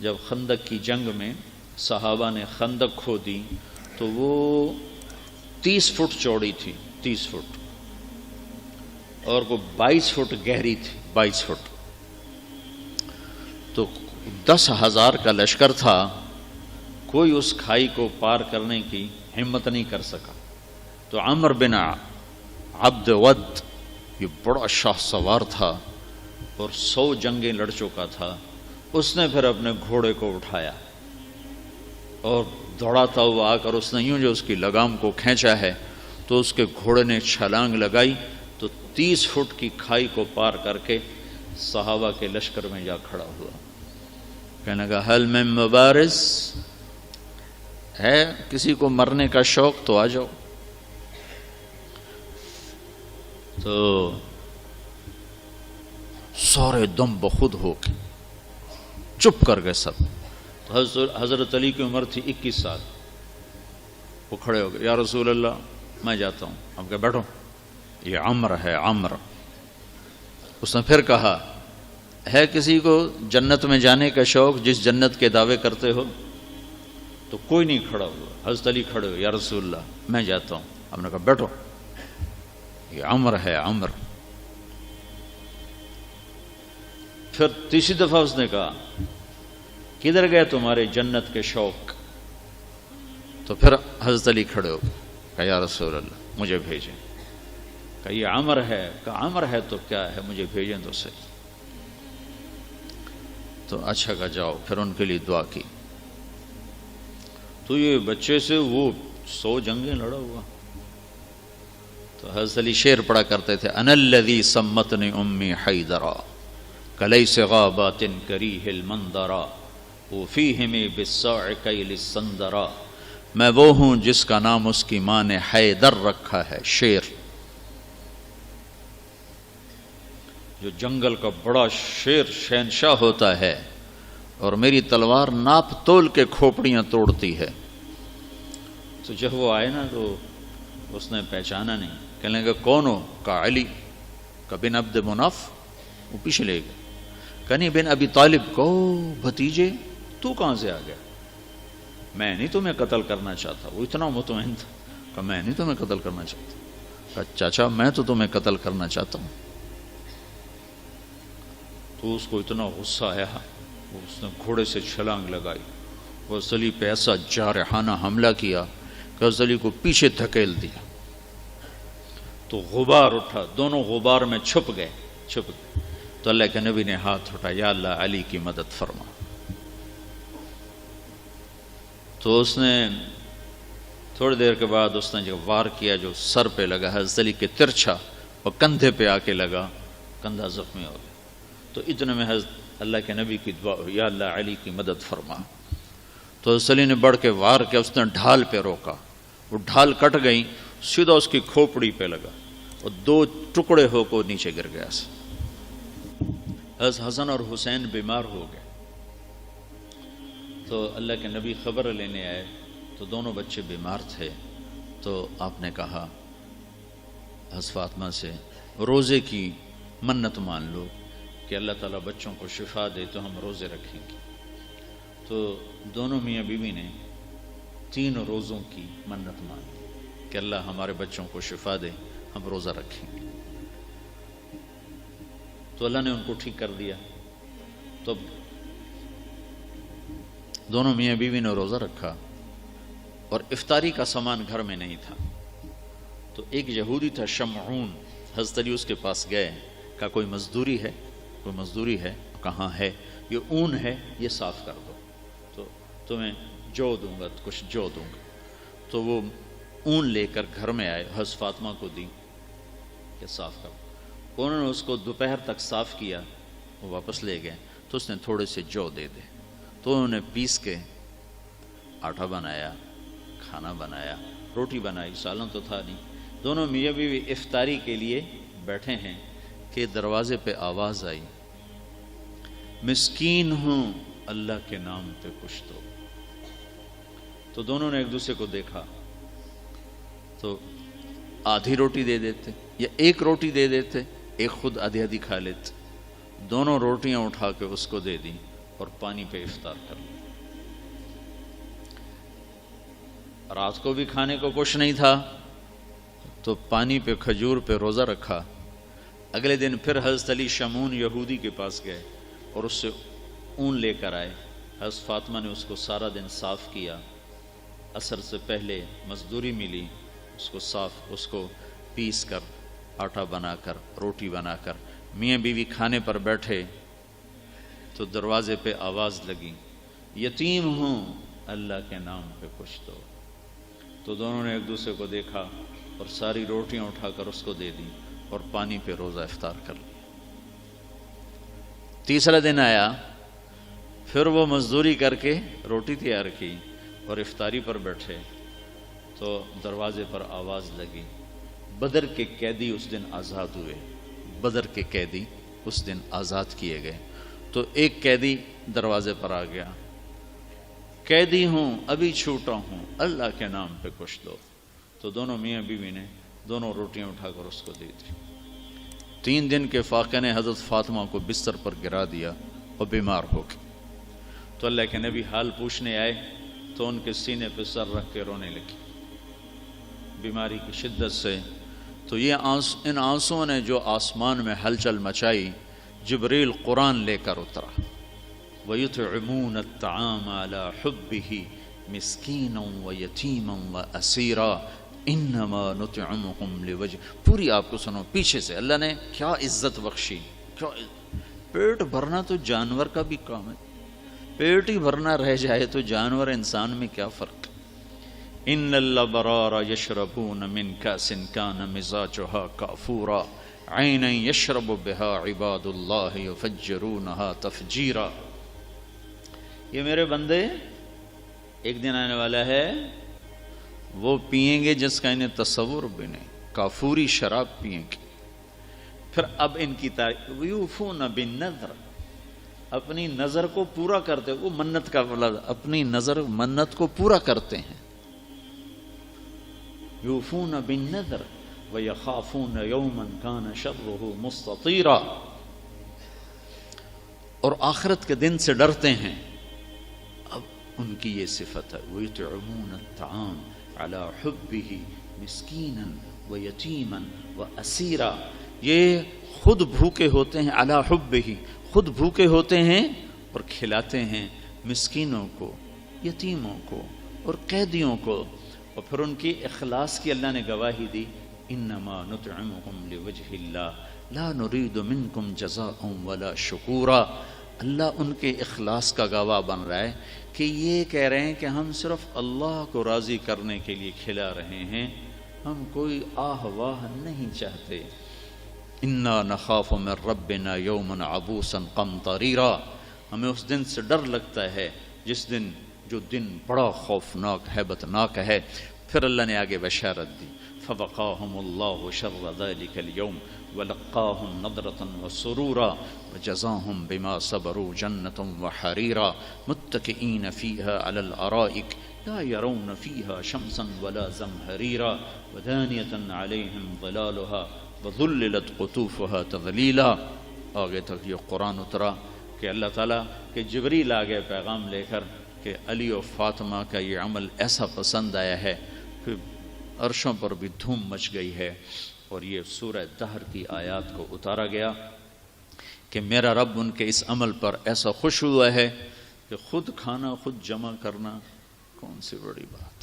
جب خندق کی جنگ میں صحابہ نے خندق کھودی تو وہ 30 فٹ چوڑی تھی، 30 فٹ، اور وہ 22 فٹ گہری تھی، 22 فٹ۔ تو 10,000 کا لشکر تھا، کوئی اس کھائی کو پار کرنے کی ہمت نہیں کر سکا۔ تو عمر بن عبد ود، یہ بڑا شاہ سوار تھا اور 100 جنگیں لڑ چکا تھا، اس نے پھر اپنے گھوڑے کو اٹھایا اور دوڑاتا ہوا آ کر اس نے یوں جو اس کی لگام کو کھینچا ہے تو اس کے گھوڑے نے چھلانگ لگائی تو 30 فٹ کی کھائی کو پار کر کے صحابہ کے لشکر میں جا کھڑا ہوا۔ کہنے لگا حل من مبارز، ہے کسی کو مرنے کا شوق تو آ جاؤ۔ تو سارے دم بخود ہو کے چپ کر گئے سب۔ تو حضرت علی کی عمر تھی 21 سال، وہ کھڑے ہو گئے، یا رسول اللہ میں جاتا ہوں۔ اب کہ بیٹھو، یہ عمر ہے، عمر۔ اس نے پھر کہا ہے کسی کو جنت میں جانے کا شوق جس جنت کے دعوے کرتے ہو؟ تو کوئی نہیں کھڑا ہوا۔ حضرت علی کھڑے ہوئے، یا رسول اللہ میں جاتا ہوں۔ ہم نے کہا بیٹھو، یہ عمر ہے، عمر۔ پھر تیسری دفعہ اس نے کہا کدھر گئے تمہارے جنت کے شوق؟ تو پھر حضرت علی کھڑے ہو کہا یا رسول اللہ مجھے بھیجیں۔ کہا یہ عمر ہے۔ کہا عمر ہے تو کیا ہے، مجھے بھیجیں تو صحیح۔ تو اچھا کہا جاؤ، پھر ان کے لیے دعا کی۔ تو یہ بچے سے وہ 100 جنگیں لڑا ہوا۔ تو حضرت علی شعر پڑھا کرتے تھے، انا الذی سمتنی امی حیدرا کلیس غابات کریہ المنظرا وفیہم بالصاع کیل السندرا۔ میں وہ ہوں جس کا نام اس کی ماں نے حیدر رکھا ہے، شیر، جو جنگل کا بڑا شیر شہنشاہ ہوتا ہے، اور میری تلوار ناپ تول کے کھوپڑیاں توڑتی ہے۔ تو جب وہ آئے نا تو اس نے پہچانا نہیں۔ کہنے لگا کون ہو؟ کہا علی۔ کہا بن عبد مناف؟ وہ پیچھے لے گئے۔ کہا نہیں بن ابی طالب۔ کو بھتیجے تو کہاں سے آ گیا؟ میں نہیں تمہیں قتل کرنا چاہتا۔ وہ اتنا مطمئن تھا۔ کہا میں نہیں تمہیں قتل کرنا چاہتا۔ کہا چاچا میں تو تمہیں قتل کرنا چاہتا ہوں۔ تو اس کو اتنا غصہ آیا، اس نے گھوڑے سے چھلانگ لگائی، وہ علی پہ ایسا جارحانہ حملہ کیا کہ علی کو پیچھے دھکیل دیا۔ تو غبار اٹھا، دونوں غبار میں چھپ گئے۔ تو اللہ کے نبی نے ہاتھ اٹھایا، یا اللہ علی کی مدد فرما۔ تو اس نے تھوڑی دیر کے بعد اس نے جو وار کیا جو سر پہ لگا حضرت علی کے ترچھا، اور کندھے پہ آ کے لگا، کندھا زخمی ہو گیا۔ تو اتنے میں حضرت اللہ کے نبی کی دعا ہوئی، یا اللہ علی کی مدد فرما۔ تو حضرت علی نے بڑھ کے وار کیا، اس نے ڈھال پہ روکا، وہ ڈھال کٹ گئی، سیدھا اس کی کھوپڑی پہ لگا اور 2 ٹکڑے ہو کو نیچے گر گیا۔ حضرت حسن اور حسین بیمار ہو گئے۔ تو اللہ کے نبی خبر لینے آئے تو دونوں بچے بیمار تھے۔ تو آپ نے کہا حضرت فاطمہ سے روزے کی منت مان لو کہ اللہ تعالیٰ بچوں کو شفا دے تو ہم روزے رکھیں گے۔ تو دونوں میاں بیوی نے 3 روزوں کی منت مانی کہ اللہ ہمارے بچوں کو شفا دے، ہم روزہ رکھیں گے۔ تو اللہ نے ان کو ٹھیک کر دیا۔ تو دونوں میاں بیوی نے روزہ رکھا اور افطاری کا سامان گھر میں نہیں تھا۔ تو ایک یہودی تھا شمعون، حضرت علی اس کے پاس گئے، کہا کوئی مزدوری ہے؟ کوئی مزدوری ہے؟ کہاں ہے؟ یہ اون ہے، یہ صاف کر دو تو تمہیں جو دوں گا، کچھ جو دوں گا۔ تو وہ اون لے کر گھر میں آئے، حضرت فاطمہ کو دی کہ صاف کر دو۔ انہوں نے اس کو دوپہر تک صاف کیا، وہ واپس لے گئے۔ تو اس نے تھوڑے سے جو دے دے، تو انہوں نے پیس کے آٹا بنایا، کھانا بنایا، روٹی بنائی، سالن تو تھا نہیں۔ دونوں میاں بیوی افطاری کے لیے بیٹھے ہیں کہ دروازے پہ آواز آئی، مسکین ہوں اللہ کے نام پہ کچھ دو۔ تو دونوں نے ایک دوسرے کو دیکھا، تو آدھی روٹی دے دیتے یا ایک روٹی دے دیتے، ایک خود آدھی آدھی کھا لیتے۔ دونوں روٹیاں اٹھا کے اس کو دے دیں، اور پانی پہ افطار کر لیا۔ رات کو بھی کھانے کو کچھ نہیں تھا تو پانی پہ کھجور پہ روزہ رکھا۔ اگلے دن پھر حضرت علی شمعون یہودی کے پاس گئے اور اس سے اون لے کر آئے۔ حضرت فاطمہ نے اس کو سارا دن صاف کیا، عصر سے پہلے مزدوری ملی، اس کو پیس کر آٹا بنا کر روٹی بنا کر میاں بیوی کھانے پر بیٹھے تو دروازے پہ آواز لگی، یتیم ہوں اللہ کے نام پہ کچھ دو۔ تو دونوں نے ایک دوسرے کو دیکھا اور ساری روٹیاں اٹھا کر اس کو دے دیں اور پانی پہ روزہ افطار کر لیا۔ تیسرا دن آیا، پھر وہ مزدوری کر کے روٹی تیار کی اور افطاری پر بیٹھے تو دروازے پر آواز لگی، بدر کے قیدی اس دن آزاد ہوئے، بدر کے قیدی اس دن آزاد کیے گئے۔ تو ایک قیدی دروازے پر آ گیا، قیدی ہوں ابھی چھوٹا ہوں اللہ کے نام پہ کچھ دو۔ تو دونوں میاں بیوی نے دونوں روٹیاں اٹھا کر اس کو دی تھی۔ 3 دن کے فاقے نے حضرت فاطمہ کو بستر پر گرا دیا اور بیمار ہو گئی۔ تو اللہ کے نبی حال پوچھنے آئے تو ان کے سینے پہ سر رکھ کے رونے لگی بیماری کی شدت سے۔ تو ان آنسوؤں نے جو آسمان میں ہلچل مچائی، جبریل قرآن لے کر اترا، وَيُطْعِمُونَ الطَّعَامَ عَلَى حُبِّهِ مِسْكِينًا وَيَتِيمًا وَأَسِيرًا إِنَّمَا نُطْعِمُكُمْ لِوَجْهِ۔ پوری آپ کو سنو پیچھے سے، اللہ نے کیا عزت بخشی۔ پیٹ بھرنا تو جانور کا بھی کام ہے، پیٹ ہی بھرنا رہ جائے تو جانور انسان میں کیا فرق ہے۔ ان الابرار یشربون من کاس کان مزاجها کافورا عینا یشرب بها عباد اللہ یفجرونها تفجیرا۔ یہ میرے بندے ایک دن آنے والا ہے وہ پئیں گے جس کا انہیں تصور بھی نہیں، کافوری شراب پئیں گے۔ پھر اب ان کی تعریف، یوفون بالنذر، اپنی نظر کو پورا کرتے، وہ منت کا لفظ، اپنی نظر منت کو پورا کرتے ہیں۔ یوفون بالنذر ویخافون یوما کان شرہ مستطیرا، اور آخرت کے دن سے ڈرتے ہیں۔ اب ان کی یہ صفت ہے، ویطعمون الطعام علی حبہ مسکینا ویتیما واسیرا، یہ خود بھوکے ہوتے ہیں، علی حبہ، خود بھوکے ہوتے ہیں اور کھلاتے ہیں مسکینوں کو، یتیموں کو اور قیدیوں کو۔ اور پھر ان کی اخلاص کی اللہ نے گواہی دی، انما نطعمکم لوجہ اللہ لا نرید منکم جزاء ولا شکورا۔ اللہ ان کے اخلاص کا گواہ بن رہا ہے کہ یہ کہہ رہے ہیں کہ ہم صرف اللہ کو راضی کرنے کے لیے کھلا رہے ہیں، ہم کوئی آہ واہ نہیں چاہتے۔ انا نخاف من ربنا یوما عبوسا قمطریرا، ہمیں اس دن سے ڈر لگتا ہے جس دن، جو دن بڑا خوفناک ہیبتناک ہے۔ پھر اللہ نے آگے بشارت دی، فوقاہم اللہ شر ذلک اليوم ولقاہم نضرۃ وسرورا وجزاہم بما صبروا جنۃ وحریرا متکئین فیہا علی الارائک لا یرون فیہا شمسا ولا زمہریرا ودانیۃ علیہم ظلالها وذللت قطوفها تذلیلا۔ آگے تک یہ قرآن اترا کہ اللہ تعالیٰ کہ جبریل آگے پیغام لے کر کہ علی و فاطمہ کا یہ عمل ایسا پسند آیا ہے کہ عرشوں پر بھی دھوم مچ گئی ہے، اور یہ سورہ دہر کی آیات کو اتارا گیا کہ میرا رب ان کے اس عمل پر ایسا خوش ہوا ہے کہ خود کھانا خود جمع کرنا کون سی بڑی بات۔